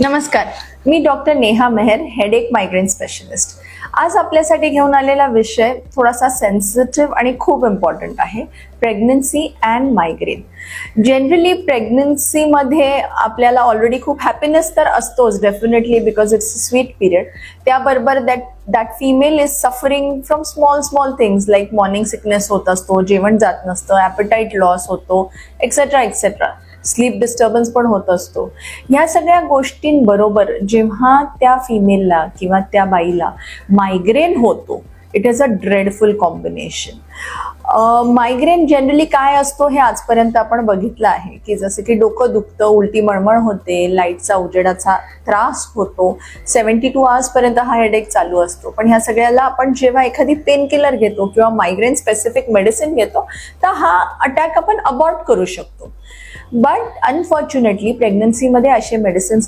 नमस्कार, मी doctor Neha Meher, headache migraine specialist. आज आपल्यासाठी घेऊन आलेला विषय थोडासा सेन्सिटिव्ह आणि खूप इम्पॉर्टंट आहे, प्रेग्नन्सी अँड मायग्रेन. जनरली प्रेग्नन्सीमध्ये आपल्याला ऑलरेडी खूप हॅपीनेस तर असतोच definitely, because it's a sweet period. त्याबरोबर that female is suffering from small things like morning sickness होत असतो, जेवण जात नसतं, ॲपेटाईट लॉस होतो, एक्सेट्रा एक्सेट्रा. स्लीप डिस्टर्बन्स पण होत असतो. ह्या सगळ्या गोष्टींबरोबर जेव्हा त्या फिमेलला किंवा त्या बाईला मायग्रेन होतो, it is a dreadful combination. Migraine generally काय असतो हे आजपर्यंत आपण बघितलं आहे की जसं की डोकं दुखतं, उलटी मळमळ होते, लाईटचा उजेडाचा त्रास होतो, 72 आवर्सपर्यंत हा हेडेक चालू असतो. पण ह्या सगळ्याला आपण जेव्हा एखादी पेन किलर घेतो किंवा मायग्रेन स्पेसिफिक मेडिसिन घेतो तर हा अटॅक आपण अबॉर्ट करू शकतो. बट अनफॉर्च्युनेटली प्रेग्नन्सीमध्ये असे मेडिसिन्स